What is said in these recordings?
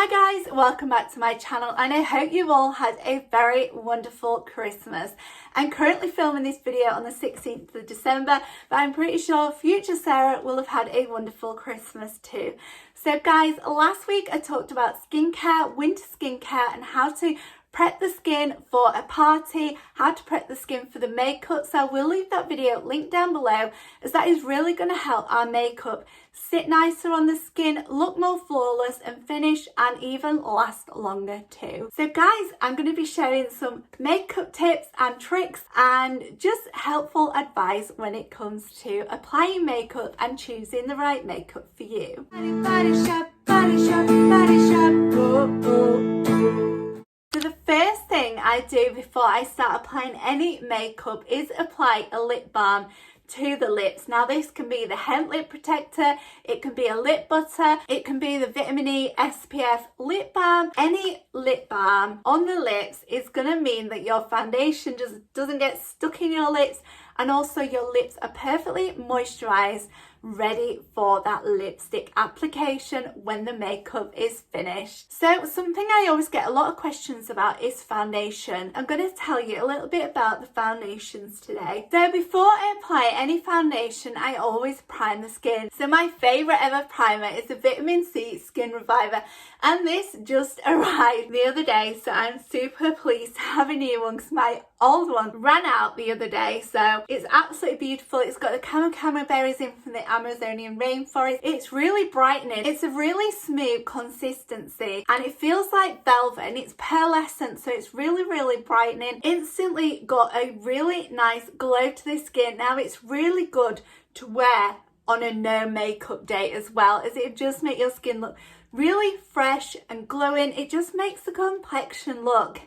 Hi guys, welcome back to my channel and I hope you've all had a very wonderful Christmas. I'm currently filming this video on the 16th of December, but I'm pretty sure future Sarah will have had a wonderful Christmas too. So guys, last week I talked about skincare, winter skincare and how to prep the skin for a party, how to prep the skin for the makeup. So I will leave that video linked down below, as that is really going to help our makeup sit nicer on the skin, look more flawless and finish, and even last longer too. So guys, I'm going to be sharing some makeup tips and tricks and just helpful advice when it comes to applying makeup and choosing the right makeup for you. Body shop, body shop, body shop, oh, oh, oh. So the first thing I do before I start applying any makeup is apply a lip balm to the lips. Now this can be the hemp lip protector, it can be a lip butter, it can be the vitamin E SPF lip balm. Any lip balm on the lips is going to mean that your foundation just doesn't get stuck in your lips, and also your lips are perfectly moisturized, ready for that lipstick application when the makeup is finished. So something I always get a lot of questions about is foundation. I'm going to tell you a little bit about the foundations today. So before I apply any foundation, I always prime the skin. So my favorite ever primer is the Vitamin C Skin Reviver, and this just arrived the other day, so I'm super pleased to have a new one because my old one ran out the other day. So it's absolutely beautiful. It's got the camo berries in from the Amazonian rainforest. It's really brightening. It's a really smooth consistency and it feels like velvet, and it's pearlescent, so it's really brightening. Instantly got a really nice glow to the skin. Now it's really good to wear on a no makeup day as well, as it just makes your skin look really fresh and glowing. It just makes the complexion look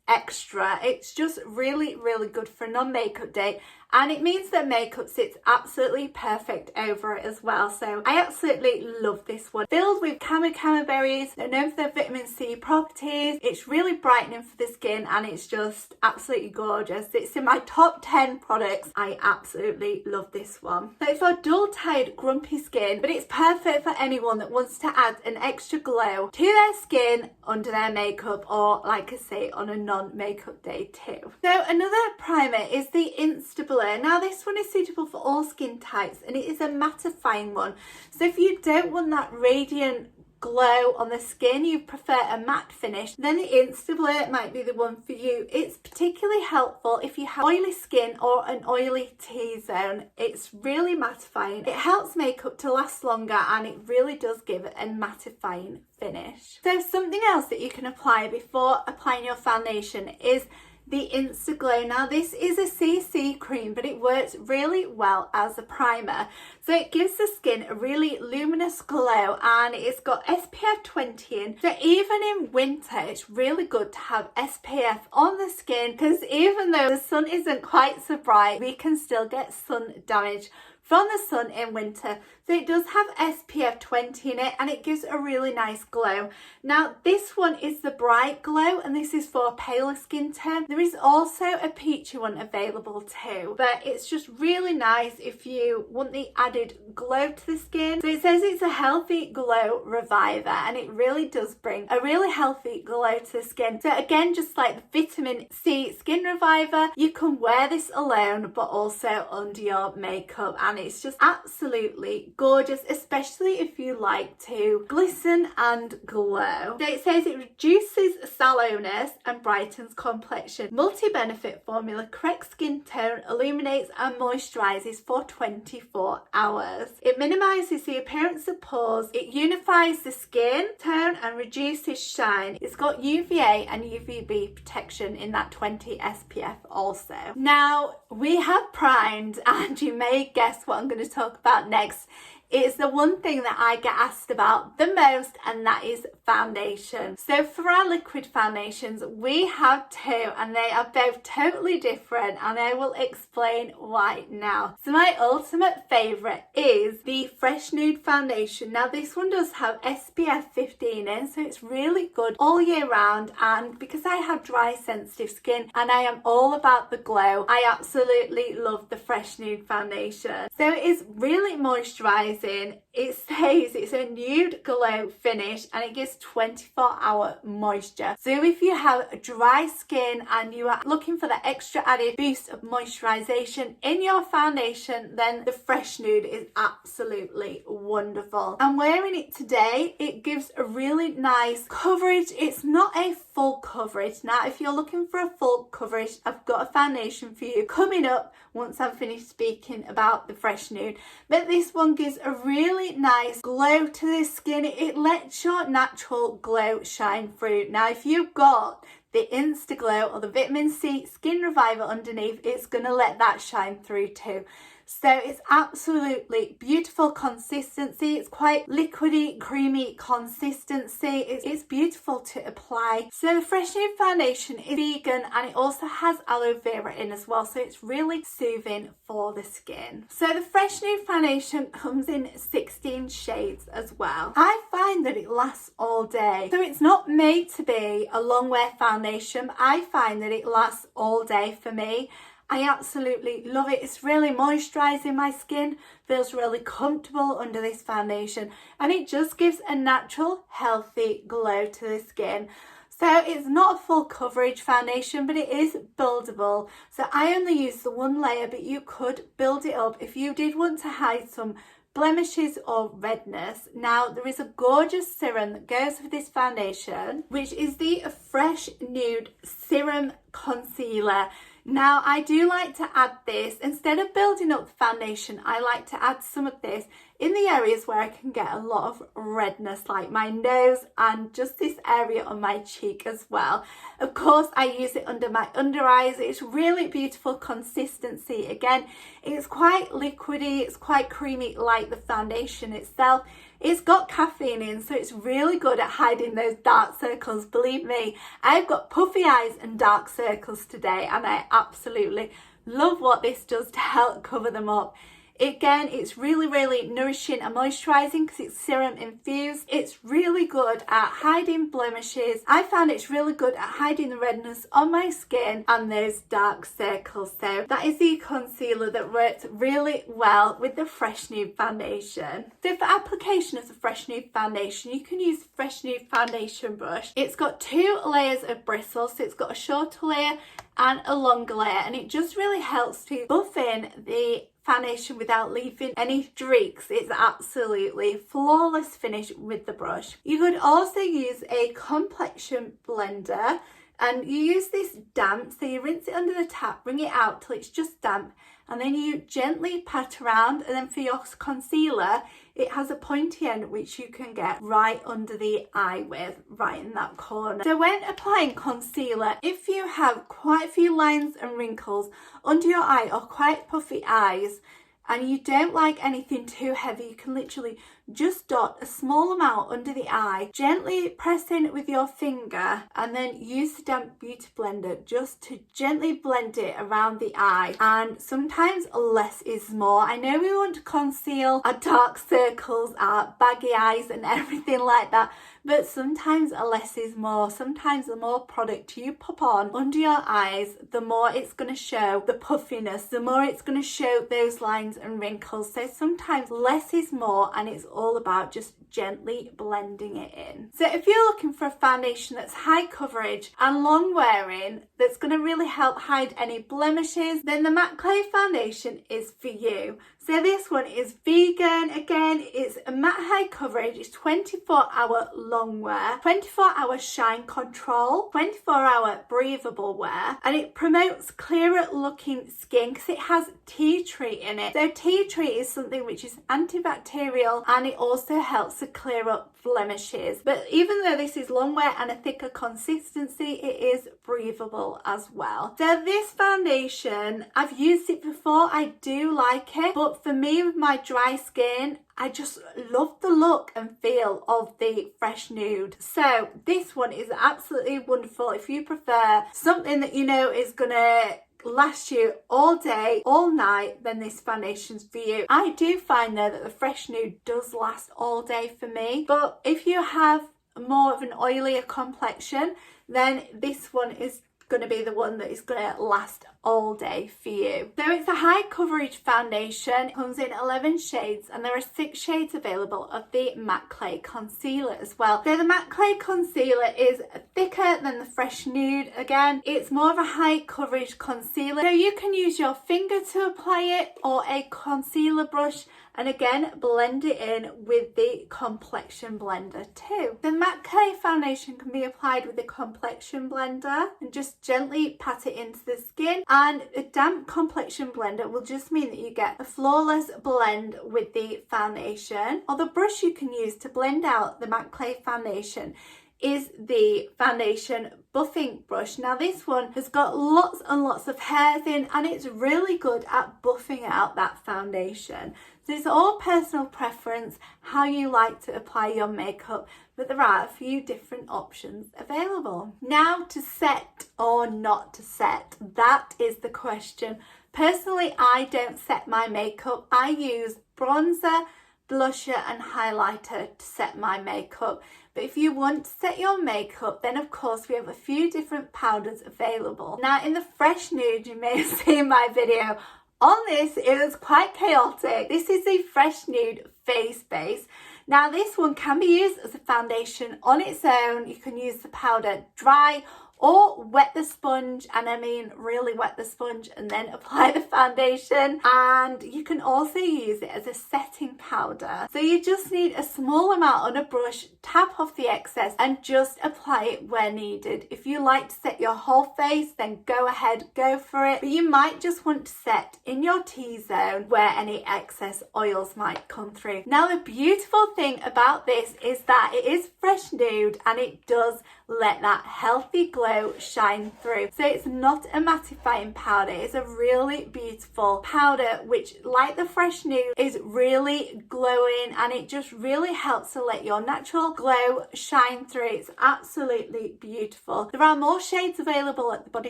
extra. It's just really good for a non-makeup day, and it means that makeup sits absolutely perfect over it as well. So I absolutely love this one. Filled with camo berries, they're known for their vitamin C properties. It's really brightening for the skin and it's just absolutely gorgeous. It's in my top 10 products. I absolutely love this one. So it's for dull, tired, grumpy skin, but it's perfect for anyone that wants to add an extra glow to their skin under their makeup, or like I say, on a non-makeup day too. So another primer is the Insta Blur. Now this one is suitable for all skin types and it is a mattifying one. So if you don't want that radiant glow on the skin, you prefer a matte finish, then the Insta Blur might be the one for you. It's particularly helpful if you have oily skin or an oily T-zone. It's really mattifying. It helps makeup to last longer and it really does give it a mattifying finish. So something else that you can apply before applying your foundation is the Insta Glow. Now this is a CC cream, but it works really well as a primer. So it gives the skin a really luminous glow and it's got SPF 20 in. So even in winter, it's really good to have SPF on the skin, because even though the sun isn't quite so bright, we can still get sun damage from the sun in winter. So it does have SPF 20 in it and it gives a really nice glow. Now this one is the bright glow and this is for a paler skin tone. There is also a peachy one available too, but it's just really nice if you want the added glow to the skin. So it says it's a healthy glow reviver and it really does bring a really healthy glow to the skin. So again, just like the Vitamin C Skin Reviver, you can wear this alone but also under your makeup, and it's just absolutely gorgeous, especially if you like to glisten and glow. So it says it reduces sallowness and brightens complexion. Multi-benefit formula, corrects skin tone, illuminates and moisturizes for 24 hours. It minimizes the appearance of pores. It unifies the skin tone and reduces shine. It's got UVA and UVB protection in that 20 SPF also. Now we have primed, and you may guess what I'm going to talk about next. It's the one thing that I get asked about the most, and that is foundation. So for our liquid foundations, we have two and they are both totally different, and I will explain why now. So my ultimate favourite is the Fresh Nude foundation. Now this one does have SPF 15 in, so it's really good all year round, and because I have dry sensitive skin and I am all about the glow, I absolutely love the Fresh Nude foundation. So it is really moisturising moisturising. It says it's a nude glow finish and it gives 24-hour moisture. So if you have dry skin and you are looking for the extra added boost of moisturization in your foundation, then the Fresh Nude is absolutely wonderful. I'm wearing it today. It gives a really nice coverage. It's not a full coverage. Now, if you're looking for a full coverage, I've got a foundation for you coming up once I've finished speaking about the Fresh Nude. But this one gives a really nice glow to the skin. It lets your natural glow shine through. Now, if you've got the Insta Glow or the Vitamin C Skin Reviver underneath, it's going to let that shine through too. So it's absolutely beautiful consistency. It's quite liquidy, creamy consistency. It's beautiful to apply. So the Fresh Nude foundation is vegan and it also has aloe vera in as well. So it's really soothing for the skin. So the Fresh Nude foundation comes in 16 shades as well. I find that it lasts all day. So it's not made to be a long wear foundation. I find that it lasts all day for me. I absolutely love it. It's really moisturising my skin, feels really comfortable under this foundation, and it just gives a natural, healthy glow to the skin. So it's not a full coverage foundation, but it is buildable. So I only use the one layer, but you could build it up if you did want to hide some blemishes or redness. Now, there is a gorgeous serum that goes with this foundation, which is the Fresh Nude Serum Concealer. Now, I do like to add this, instead of building up the foundation, I like to add some of this in the areas where I can get a lot of redness, like my nose and just this area on my cheek as well. Of course, I use it under my under eyes. It's really beautiful consistency. Again, it's quite liquidy, it's quite creamy like the foundation itself. It's got caffeine in, so it's really good at hiding those dark circles. Believe me, I've got puffy eyes and dark circles today, and I absolutely love what this does to help cover them up. Again, it's really, really nourishing and moisturising because it's serum infused. It's really good at hiding blemishes. I found it's really good at hiding the redness on my skin and those dark circles. So that is the concealer that works really well with the Fresh Nude foundation. So for application of the Fresh Nude foundation, you can use the Fresh Nude foundation brush. It's got 2 layers of bristles, so it's got a shorter layer and a longer layer, and it just really helps to buff in the foundation without leaving any streaks. It's absolutely flawless finish with the brush. You could also use a complexion blender, and you use this damp, so you rinse it under the tap, bring it out till it's just damp, and then you gently pat around. And then for your concealer, it has a pointy end which you can get right under the eye with, right in that corner. So when applying concealer, if you have quite a few lines and wrinkles under your eye or quite puffy eyes, and you don't like anything too heavy, you can literally just dot a small amount under the eye, gently press in with your finger, and then use the damp beauty blender just to gently blend it around the eye. And sometimes less is more. I know we want to conceal our dark circles, our baggy eyes and everything like that, but sometimes less is more. Sometimes the more product you pop on under your eyes, the more it's going to show the puffiness, the more it's going to show those lines and wrinkles. So sometimes less is more, and it's all about just gently blending it in. So if you're looking for a foundation that's high coverage and long wearing, that's going to really help hide any blemishes, then the Matte Clay foundation is for you. So this one is vegan. Again, it's a matte high coverage. It's 24-hour long wear, 24-hour shine control, 24-hour breathable wear, and it promotes clearer looking skin because it has tea tree in it. So tea tree is something which is antibacterial, and it also helps to clear up blemishes. But even though this is long wear and a thicker consistency, it is breathable as well. So this foundation, I've used it before. I do like it, but for me with my dry skin, I just love the look and feel of the Fresh Nude. So this one is absolutely wonderful if you prefer something that you know is gonna last you all day, all night, then this foundation's for you. I do find though that the Fresh Nude does last all day for me, but if you have more of an oilier complexion, then this one is going to be the one that is going to last all day for you. So it's a high coverage foundation. It comes in 11 shades and there are 6 shades available of the matte clay concealer as well. So the matte clay concealer is thicker than the fresh nude. Again, it's more of a high coverage concealer. So you can use your finger to apply it or a concealer brush, and again blend it in with the complexion blender too. The matte clay foundation can be applied with a complexion blender and just gently pat it into the skin, and a damp complexion blender will just mean that you get a flawless blend with the foundation. Or the brush you can use to blend out the matte clay foundation is the foundation buffing brush. Now this one has got lots and lots of hairs in, and it's really good at buffing out that foundation. So it's all personal preference how you like to apply your makeup, but there are a few different options available. Now, to set or not to set, that is the question. Personally, I don't set my makeup. I use bronzer, blusher and highlighter to set my makeup. But if you want to set your makeup, then of course we have a few different powders available. Now in the fresh nude, you may have seen my video on this, it was quite chaotic. This is the fresh nude face base. Now this one can be used as a foundation on its own. You can use the powder dry or wet the sponge, and I mean really wet the sponge and then apply the foundation. And you can also use it as a setting powder. So you just need a small amount on a brush, tap off the excess and just apply it where needed. If you like to set your whole face, then go ahead, go for it. But you might just want to set in your T-zone where any excess oils might come through. Now the beautiful thing about this is that it is fresh nude and it does let that healthy glow shine through. So it's not a mattifying powder, it's a really beautiful powder which, like the fresh nude, is really glowing, and it just really helps to let your natural glow shine through. It's absolutely beautiful. There are more shades available at the Body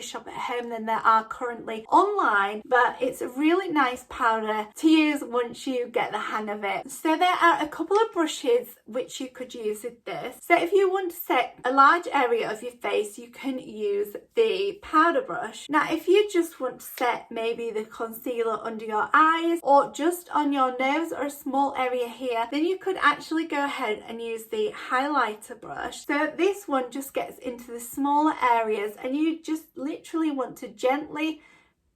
Shop at home than there are currently online, but it's a really nice powder to use once you get the hang of it. So there are a couple of brushes which you could use with this. So if you want to set a large area of your face, you can use the powder brush. Now if you just want to set maybe the concealer under your eyes or just on your nose or a small area here, then you could actually go ahead and use the highlighter brush. So this one just gets into the smaller areas and you just literally want to gently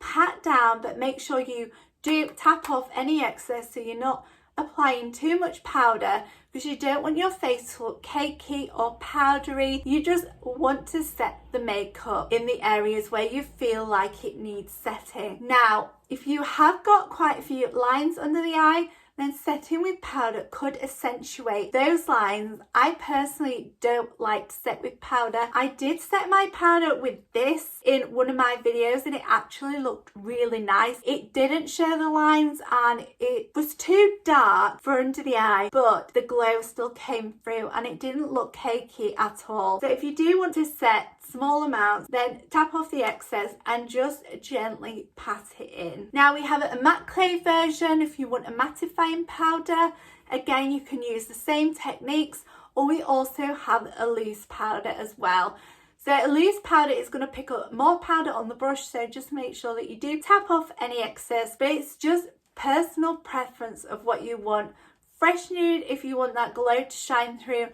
pat down, but make sure you do tap off any excess so you're not applying too much powder, because you don't want your face to look cakey or powdery. You just want to set the makeup in the areas where you feel like it needs setting. Now, if you have got quite a few lines under the eye, then setting with powder could accentuate those lines. I personally don't like to set with powder. I did set my powder with this in one of my videos and it actually looked really nice. It didn't show the lines and it was too dark for under the eye, but the glow still came through and it didn't look cakey at all. So if you do want to set small amounts, then tap off the excess and just gently pat it in. Now we have a matte clay version. If you want a mattifying powder, again you can use the same techniques, or we also have a loose powder as well. So a loose powder is going to pick up more powder on the brush, so just make sure that you do tap off any excess, but it's just personal preference of what you want. Fresh nude if you want that glow to shine through,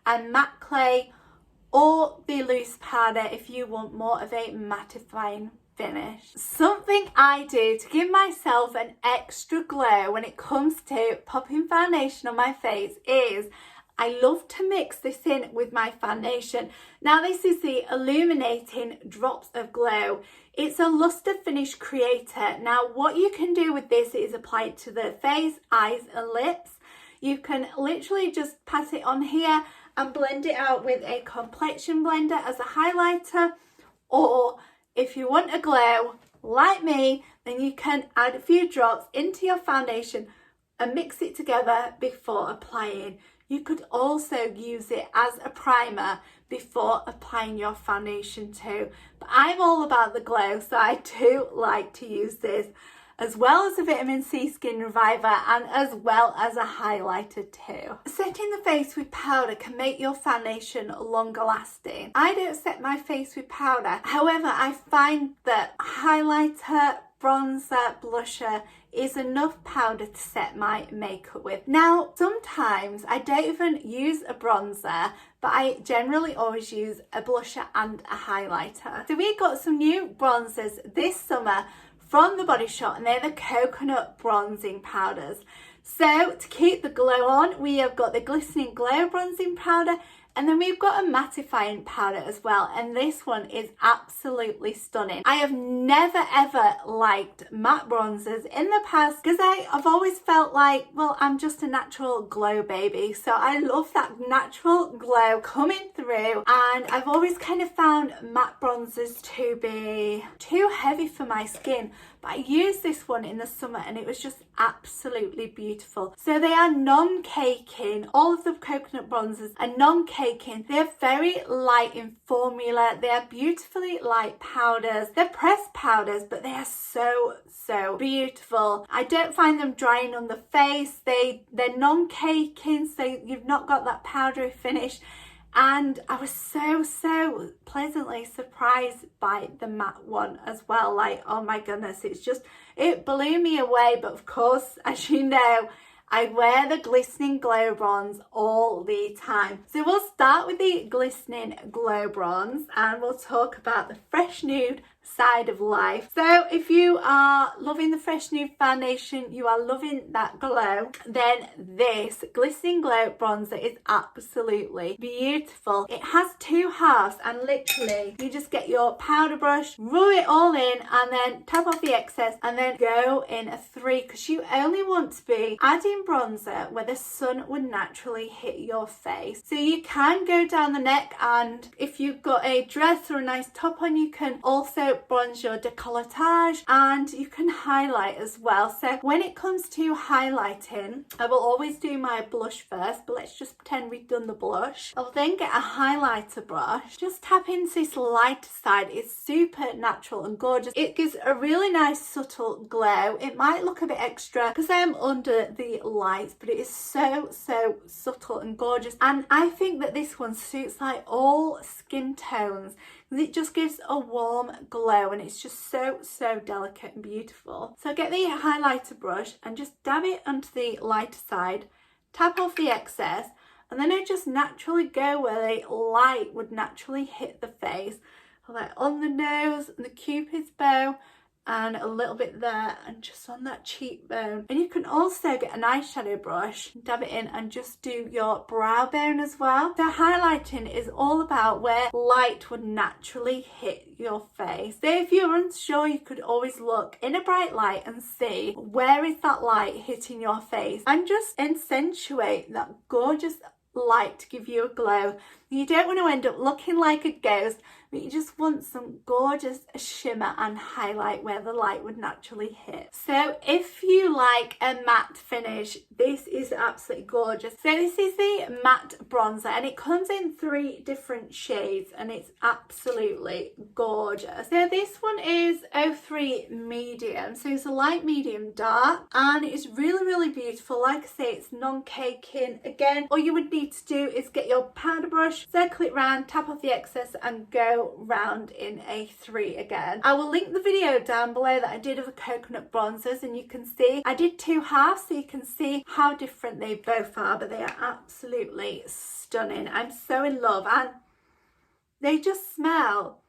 and matte clay or the loose powder if you want more of a mattifying finish. Something I do to give myself an extra glow when it comes to popping foundation on my face is I love to mix this in with my foundation. Now this is the Illuminating Drops of Glow. It's a luster finish creator. Now what you can do with this is apply it to the face, eyes and lips. You can literally just pat it on here and blend it out with a complexion blender as a highlighter, or if you want a glow like me, then you can add a few drops into your foundation and mix it together before applying. You could also use it as a primer before applying your foundation too. But I'm all about the glow, so I do like to use this. as well as a vitamin C skin reviver, and as well as a highlighter too. Setting the face with powder can make your foundation longer lasting. I don't set my face with powder, however I find that highlighter, bronzer, blusher is enough powder to set my makeup with. Now sometimes I don't even use a bronzer, but I generally always use a blusher and a highlighter. So we got some new bronzers this summer from the Body Shop, and they're the coconut bronzing powders. So to keep the glow on, we have got the Glistening Glow bronzing powder, and then we've got a mattifying powder as well, and this one is absolutely stunning. I have never ever liked matte bronzers in the past because I've always felt like, well, I'm just a natural glow baby. So I love that natural glow coming through, and I've always kind of found matte bronzers to be too heavy for my skin. But I used this one in the summer and it was just absolutely beautiful. So they are non-caking. All of the coconut bronzers are non-caking. They're very light in formula. They are beautifully light powders. They're pressed powders, but they are so beautiful. I don't find them drying on the face. They're non-caking, so you've not got that powdery finish. And I was so pleasantly surprised by the matte one as well. Like, oh my goodness, it blew me away. But of course, as you know, I wear the Glistening Glow Bronze all the time. So we'll start with the Glistening Glow Bronze and we'll talk about the Fresh Nude side of life. So if you are loving the Fresh Nude foundation, you are loving that glow, then this Glistening Glow bronzer is absolutely beautiful. It has two halves, and literally you just get your powder brush, rub it all in, and then tap off the excess, and then go in a 3, because you only want to be adding bronzer where the sun would naturally hit your face. So you can go down the neck, and if you've got a dress or a nice top on, you can also bronze your décolletage, and you can highlight as well. So when it comes to highlighting, I will always do my blush first, but let's just pretend we've done the blush. I'll then get a highlighter brush, just tap into this lighter side. It's super natural and gorgeous. It gives a really nice subtle glow. It might look a bit extra because I am under the lights, but it is so subtle and gorgeous, and I think that this one suits like all skin tones. It just gives a warm glow, and it's just so delicate and beautiful. So get the highlighter brush and just dab it onto the lighter side, tap off the excess, and then I just naturally go where the light would naturally hit the face, like on the nose and the cupid's bow, and a little bit there, and just on that cheekbone. And you can also get an eyeshadow brush, dab it in, and just do your brow bone as well. So highlighting is all about where light would naturally hit your face. So if you're unsure, you could always look in a bright light and see where is that light hitting your face, and just accentuate that gorgeous light to give you a glow. You don't want to end up looking like a ghost, but you just want some gorgeous shimmer and highlight where the light would naturally hit. So if you like a matte finish, this is absolutely gorgeous. So this is the matte bronzer, and it comes in 3 different shades, and it's absolutely gorgeous. So this one is 03 medium, so it's a light medium dark, and it's really beautiful. Like I say, it's non-caking. Again, all you would need to do is get your powder brush, circle it round, tap off the excess, and go round in a 3 again. I will link the video down below that I did of the coconut bronzers, and you can see I did 2 halves, so you can see how different they both are, but they are absolutely stunning. I'm so in love, and they just smell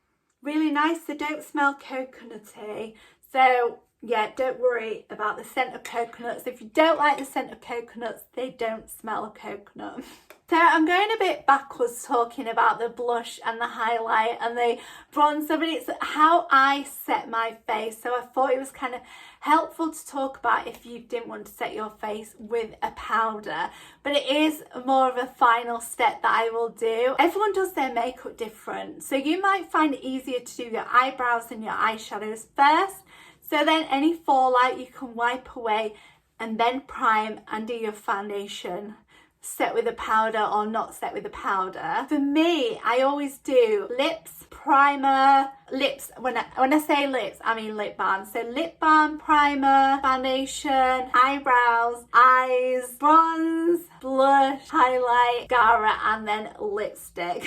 really nice. They don't smell coconutty, so yeah, don't worry about the scent of coconuts. If you don't like the scent of coconuts, they don't smell of coconut. So I'm going a bit backwards talking about the blush and the highlight and the bronzer, but it's how I set my face. So I thought it was kind of helpful to talk about if you didn't want to set your face with a powder, but it is more of a final step that I will do. Everyone does their makeup different, so you might find it easier to do your eyebrows and your eyeshadows first, so then any fallout you can wipe away, and then prime and do your foundation, set with a powder or not set with a powder. For me, I always do lips, primer, lips. When I say lips, I mean lip balm. So lip balm, primer, foundation, eyebrows, eyes, bronze, blush, highlight, mascara, and then lipstick.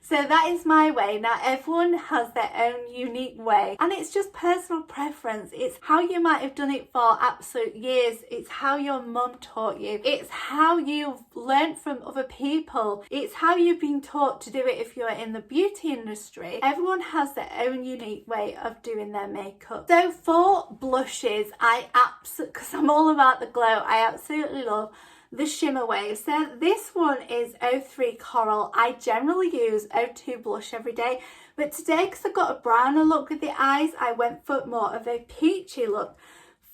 So that is my way. Now everyone has their own unique way, and it's just personal preference. It's how you might have done it for absolute years. It's how your mum taught you. It's how you've learned from other people. It's how you've been taught to do it if you're in the beauty industry. Everyone has their own unique way of doing their makeup. So for blushes, because I'm all about the glow, I absolutely love the shimmer wave. So this one is 03 Coral. I generally use 02 blush every day, but today, because I've got a browner look with the eyes, I went for more of a peachy look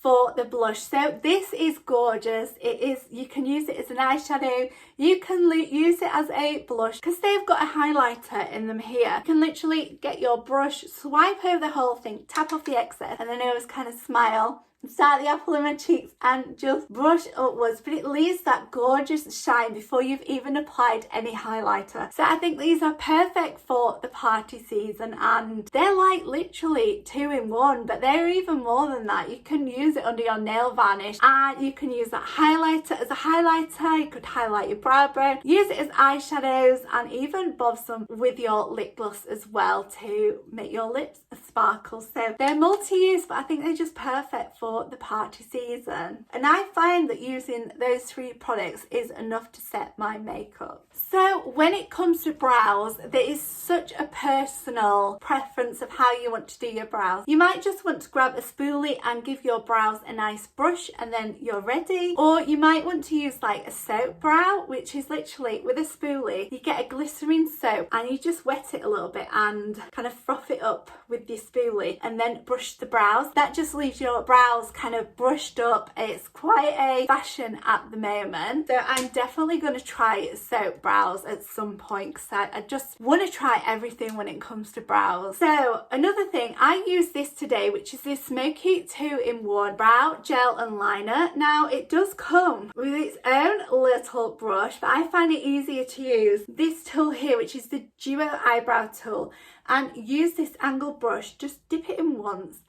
for the blush. So this is gorgeous. It is, you can use it as an eyeshadow, you can use it as a blush, because they've got a highlighter in them here. You can literally get your brush, swipe over the whole thing, tap off the excess, and then I always kind of smile, start the apple in my cheeks and just brush upwards, but it leaves that gorgeous shine before you've even applied any highlighter. So I think these are perfect for the party season, and they're like literally 2 in 1, but they're even more than that. You can use it under your nail varnish, and you can use that highlighter as a highlighter. You could highlight your brow bone, use it as eyeshadows, and even bob some with your lip gloss as well to make your lips sparkle. So they're multi-use, but I think they're just perfect for the party season, and I find that using those 3 products is enough to set my makeup. So when it comes to brows, there is such a personal preference of how you want to do your brows. You might just want to grab a spoolie and give your brows a nice brush and then you're ready, or you might want to use like a soap brow, which is literally with a spoolie, you get a glycerin soap and you just wet it a little bit and kind of froth it up with your spoolie and then brush the brows. That just leaves your brows kind of brushed up. It's quite a fashion at the moment, so I'm definitely going to try soap brows at some point, because I just want to try everything when it comes to brows. So another thing, I use this today, which is this Smoky 2-in-1 brow gel and liner. Now it does come with its own little brush, but I find it easier to use this tool here, which is the Duo Eyebrow Tool, and use this angled brush, just dip it in once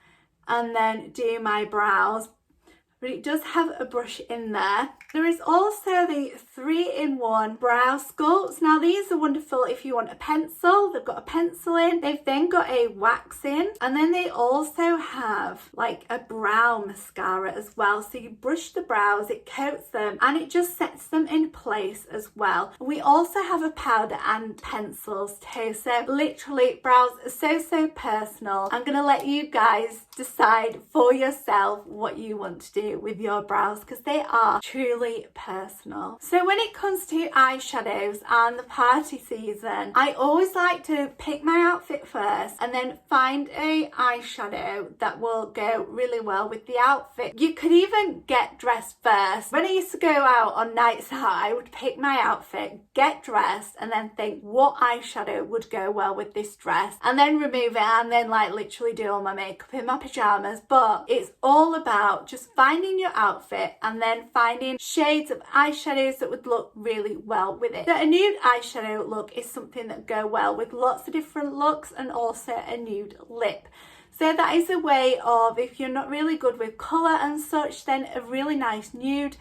and then do my brows. But it does have a brush in there. There is also the 3-in-1 brow sculpts. Now these are wonderful if you want a pencil. They've got a pencil in, they've then got a wax in, and then they also have like a brow mascara as well. So you brush the brows, it coats them, and it just sets them in place as well. We also have a powder and pencils too. So literally brows are so personal. I'm gonna let you guys decide for yourself what you want to do with your brows, because they are truly personal. So when it comes to eyeshadows and the party season, I always like to pick my outfit first and then find a eyeshadow that will go really well with the outfit. You could even get dressed first. When I used to go out on nights out, I would pick my outfit, get dressed, and then think what eyeshadow would go well with this dress, and then remove it, and then like literally do all my makeup in my pajamas. But it's all about just finding your outfit and then finding shades of eyeshadows that would look really well with it. So a nude eyeshadow look is something that go well with lots of different looks, and also a nude lip. So that is a way of, if you're not really good with colour and such, then a really nice nude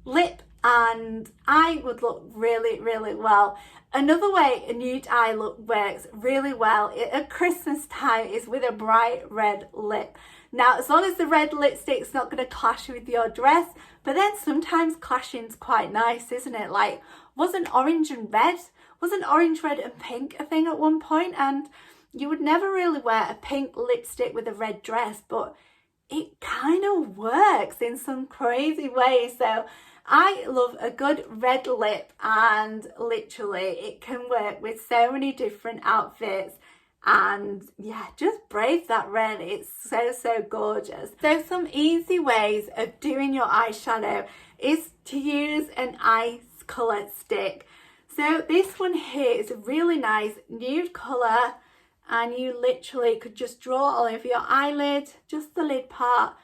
lip and eye would look really well. Another way a nude eye look works really well at Christmas time is with a bright red lip. Now, as long as the red lipstick's not going to clash with your dress, but then sometimes clashing's quite nice, isn't it? Like, wasn't orange, red, and pink a thing at one point? And you would never really wear a pink lipstick with a red dress, but it kind of works in some crazy way. So I love a good red lip, and literally it can work with so many different outfits. And yeah, just brave that red. It's so gorgeous. So some easy ways of doing your eyeshadow is to use an eye colour stick. So this one here is a really nice nude colour, and you literally could just draw all over your eyelid, just the lid part,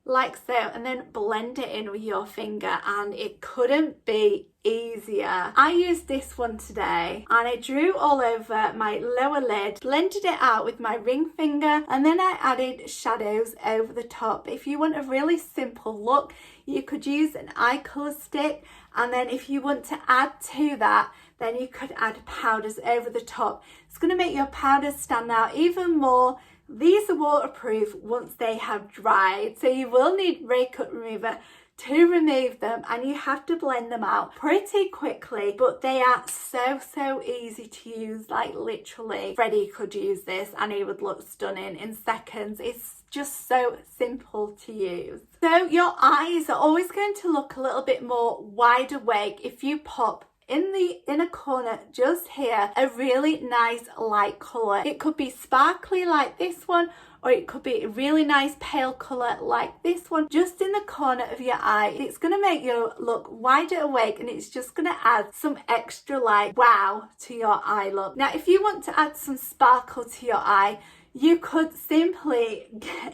like so, and then blend it in with your finger, and it couldn't be easier. I used this one today and I drew all over my lower lid, blended it out with my ring finger, and then I added shadows over the top. If you want a really simple look, you could use an eye colour stick, and then if you want to add to that, then you could add powders over the top. It's going to make your powders stand out even more. These are waterproof once they have dried, so you will need makeup remover to remove them, and you have to blend them out pretty quickly, but they are so easy to use. Like literally Freddie could use this and he would look stunning in seconds. It's just so simple to use. So your eyes are always going to look a little bit more wide awake if you pop in the inner corner just here a really nice light colour. It could be sparkly like this one, or it could be a really nice pale colour like this one, just in the corner of your eye. It's going to make you look wider awake, and it's just going to add some extra like wow to your eye look. Now if you want to add some sparkle to your eye, you could simply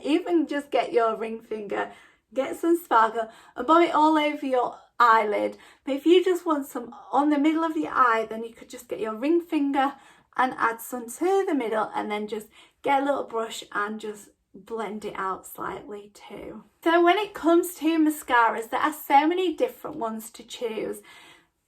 even just get your ring finger, get some sparkle and bob it all over your eyelid. But if you just want some on the middle of your eye, then you could just get your ring finger and add some to the middle, and then just get a little brush and just blend it out slightly too. So when it comes to mascaras, there are so many different ones to choose.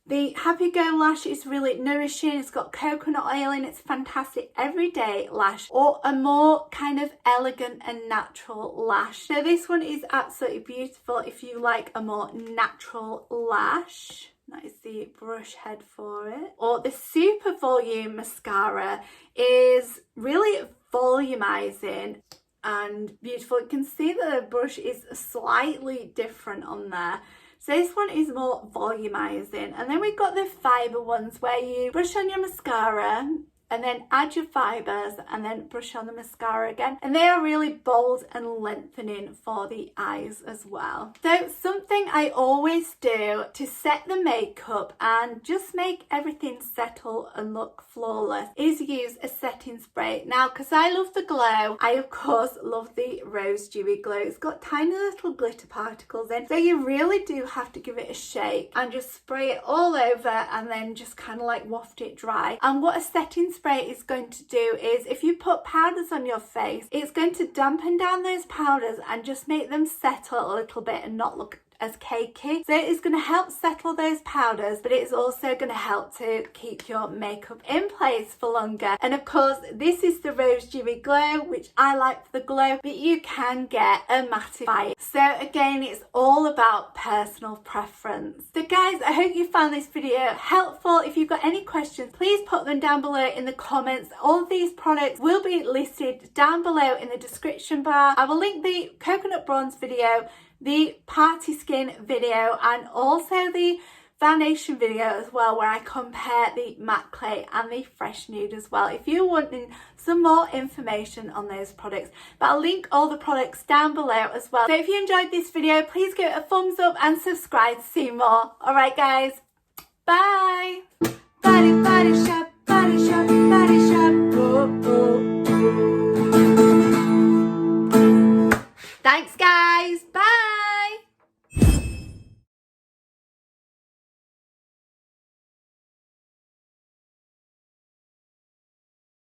The Happy Go Lash is really nourishing. It's got coconut oil in it. It's fantastic everyday lash, or a more kind of elegant and natural lash. So this one is absolutely beautiful if you like a more natural lash. That is the brush head for it. Or the Super Volume Mascara is really volumizing and beautiful. You can see that the brush is slightly different on there. So this one is more volumizing. And then we've got the fiber ones where you brush on your mascara and then add your fibers and then brush on the mascara again. And they are really bold and lengthening for the eyes as well. So something I always do to set the makeup and just make everything settle and look flawless is use a setting spray. Now, because I love the glow, I of course love the Rose Dewy Glow. It's got tiny little glitter particles in, so you really do have to give it a shake and just spray it all over and then just kind of like waft it dry. And what a setting spray is going to do is, if you put powders on your face, it's going to dampen down those powders and just make them settle a little bit and not look as cakey. So it is going to help settle those powders, but it's also going to help to keep your makeup in place for longer. And of course, this is the Rose Dewy Glow, which I like for the glow, but you can get a mattify. So again, it's all about personal preference. So guys, I hope you found this video helpful. If you've got any questions, please put them down below in the comments. All of these products will be listed down below in the description bar. I will link the coconut bronze video, the party skin video, and also the foundation video as well, where I compare the matte clay and the fresh nude as well, if you're wanting some more information on those products. But I'll link all the products down below as well. So if you enjoyed this video, please give it a thumbs up and subscribe to see more. Alright guys, bye! Body shop.